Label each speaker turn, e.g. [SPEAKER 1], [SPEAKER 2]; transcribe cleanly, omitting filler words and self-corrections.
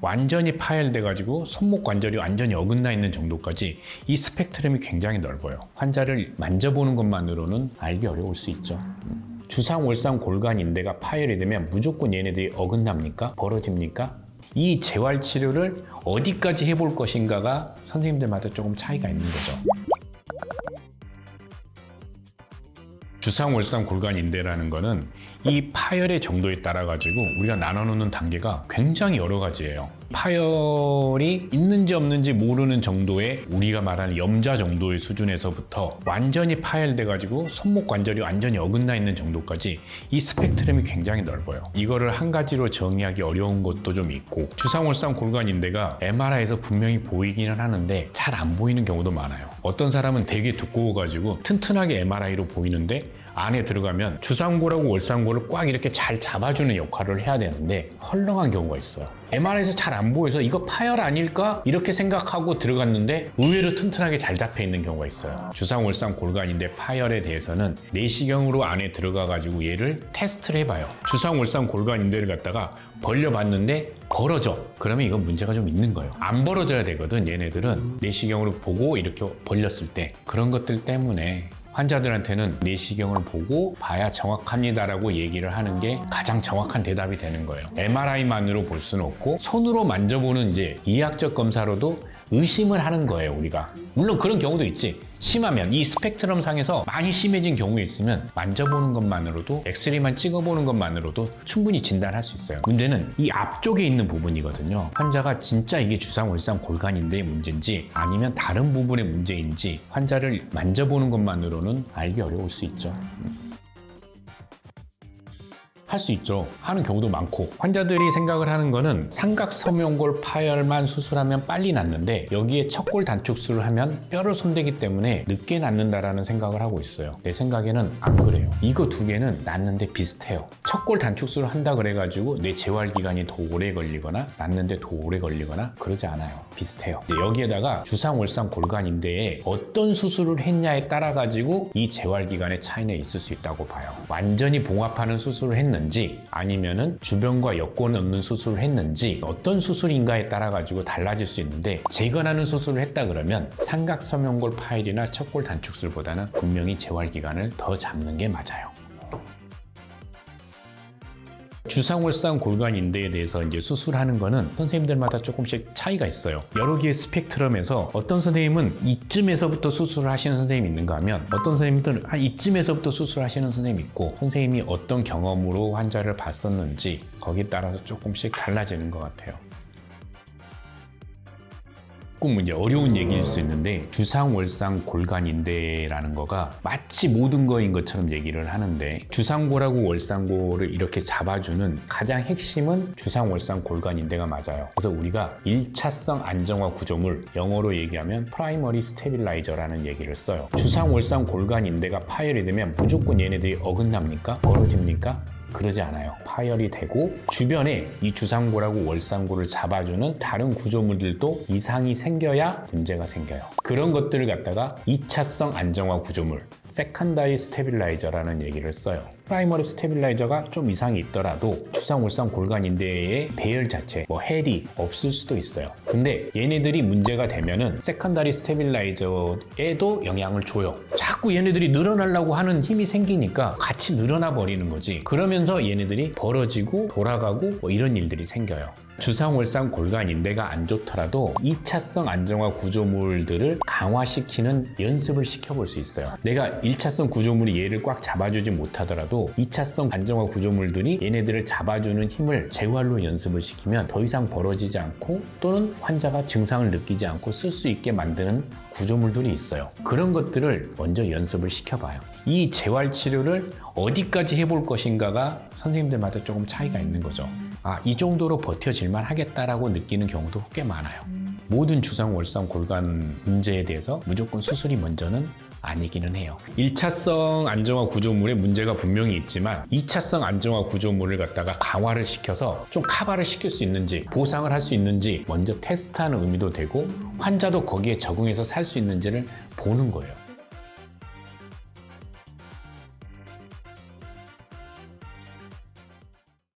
[SPEAKER 1] 완전히 파열돼가지고 손목 관절이 완전히 어긋나 있는 정도까지 이 스펙트럼이 굉장히 넓어요. 환자를 만져보는 것만으로는 알기 어려울 수 있죠. 주상월상 골간 인대가 파열이 되면 무조건 얘네들이 어긋납니까? 벌어집니까? 이 재활 치료를 어디까지 해볼 것인가가 선생님들마다 조금 차이가 있는 거죠. 주상월상 골간 인대라는 거는 이 파열의 정도에 따라 가지고 우리가 나눠놓는 단계가 굉장히 여러 가지예요. 파열이 있는지 없는지 모르는 정도의 우리가 말하는 염자 정도의 수준에서부터 완전히 파열돼 가지고 손목 관절이 완전히 어긋나 있는 정도까지 이 스펙트럼이 굉장히 넓어요. 이거를 한 가지로 정의하기 어려운 것도 좀 있고, 주상월상 골간 인대가 MRI에서 분명히 보이기는 하는데 잘 안 보이는 경우도 많아요. 어떤 사람은 되게 두꺼워 가지고 튼튼하게 MRI로 보이는데 안에 들어가면 주상골하고 월상골을 꽉 이렇게 잘 잡아주는 역할을 해야 되는데 헐렁한 경우가 있어요. MRI에서 잘 안 보여서 이거 파열 아닐까? 이렇게 생각하고 들어갔는데 의외로 튼튼하게 잘 잡혀 있는 경우가 있어요. 주상월상 골간인대 파열에 대해서는 내시경으로 안에 들어가가지고 얘를 테스트를 해봐요. 주상월상 골간인대를 갖다가 벌려봤는데 벌어져. 그러면 이건 문제가 좀 있는 거예요. 안 벌어져야 되거든. 얘네들은 내시경으로 보고 이렇게 벌렸을 때. 그런 것들 때문에 환자들한테는 내시경을 보고 봐야 정확합니다라고 얘기를 하는 게 가장 정확한 대답이 되는 거예요. MRI만으로 볼 수는 없고 손으로 만져보는 이제 이학적 검사로도 의심을 하는 거예요, 우리가. 물론 그런 경우도 있지. 심하면 이 스펙트럼 상에서 많이 심해진 경우에 있으면 만져보는 것만으로도, 엑스레이만 찍어보는 것만으로도 충분히 진단할 수 있어요. 문제는 이 앞쪽에 있는 부분이거든요. 환자가 진짜 이게 주상월상 골간인대의 문제인지 아니면 다른 부분의 문제인지 환자를 만져보는 것만으로는 알기 어려울 수 있죠. 할 수 있죠. 하는 경우도 많고, 환자들이 생각을 하는 거는 삼각섬유골 파열만 수술하면 빨리 낫는데 여기에 척골 단축술을 하면 뼈를 손대기 때문에 늦게 낫는다라는 생각을 하고 있어요. 내 생각에는 안 그래요. 이거 두 개는 낫는데 비슷해요. 척골 단축술을 한다 그래가지고 내 재활 기간이 더 오래 걸리거나 낫는데 더 오래 걸리거나 그러지 않아요. 비슷해요. 여기에다가 주상월상 골간인대에 어떤 수술을 했냐에 따라 가지고 이 재활 기간의 차이는 있을 수 있다고 봐요. 완전히 봉합하는 수술을 했는지 아니면은 주변과 여권 얻는 수술을 했는지 어떤 수술인가에 따라 가지고 달라질 수 있는데, 재건하는 수술을 했다 그러면 삼각섬유골 파열이나 척골 단축술보다는 분명히 재활 기간을 더 잡는 게 맞아요. 주상월상 골간 인대에 대해서 이제 수술하는 거는 선생님들마다 조금씩 차이가 있어요. 여러 개의 스펙트럼에서 어떤 선생님은 이쯤에서부터 수술을 하시는 선생님이 있는가 하면 어떤 선생님들은 한 이쯤에서부터 수술하시는 선생님이 있고, 선생님이 어떤 경험으로 환자를 봤었는지 거기에 따라서 조금씩 달라지는 것 같아요. 조금 이제 어려운 얘기일 수 있는데, 주상월상 골간인대라는 거가 마치 모든 거인 것처럼 얘기를 하는데, 주상골하고 월상골을 이렇게 잡아주는 가장 핵심은 주상월상 골간인대가 맞아요. 그래서 우리가 1차성 안정화 구조물, 영어로 얘기하면 프라이머리 스테빌라이저라는 얘기를 써요. 주상월상 골간인대가 파열이 되면 무조건 얘네들이 어긋납니까? 벌어집니까? 그러지 않아요. 파열이 되고 주변에 이 주상골하고 월상골을 잡아주는 다른 구조물들도 이상이 생겨야 문제가 생겨요. 그런 것들을 갖다가 2차성 안정화 구조물, 세컨다리 스테빌라이저라는 얘기를 써요. 프라이머리 스테빌라이저가 좀 이상이 있더라도 주상월상 골간인대의 배열 자체, 헬이 없을 수도 있어요. 근데 얘네들이 문제가 되면은 세컨다리 스테빌라이저에도 영향을 줘요. 자꾸 얘네들이 늘어나려고 하는 힘이 생기니까 같이 늘어나 버리는 거지. 그러면서 얘네들이 벌어지고 돌아가고 이런 일들이 생겨요. 주상월상 골간인대가 안 좋더라도 2차성 안정화 구조물들을 강화시키는 연습을 시켜볼 수 있어요. 내가 1차성 구조물이 얘를 꽉 잡아주지 못하더라도 2차성 안정화 구조물들이 얘네들을 잡아주는 힘을 재활로 연습을 시키면 더 이상 벌어지지 않고, 또는 환자가 증상을 느끼지 않고 쓸 수 있게 만드는 구조물들이 있어요. 그런 것들을 먼저 연습을 시켜봐요. 이 재활 치료를 어디까지 해볼 것인가가 선생님들마다 조금 차이가 있는 거죠. 이 정도로 버텨질만 하겠다라고 느끼는 경우도 꽤 많아요. 모든 주상월상 골간 문제에 대해서 무조건 수술이 먼저는 아니기는 해요. 1차성 안정화 구조물에 문제가 분명히 있지만 2차성 안정화 구조물을 갖다가 강화를 시켜서 좀 커버를 시킬 수 있는지, 보상을 할 수 있는지 먼저 테스트하는 의미도 되고, 환자도 거기에 적응해서 살 수 있는지를 보는 거예요.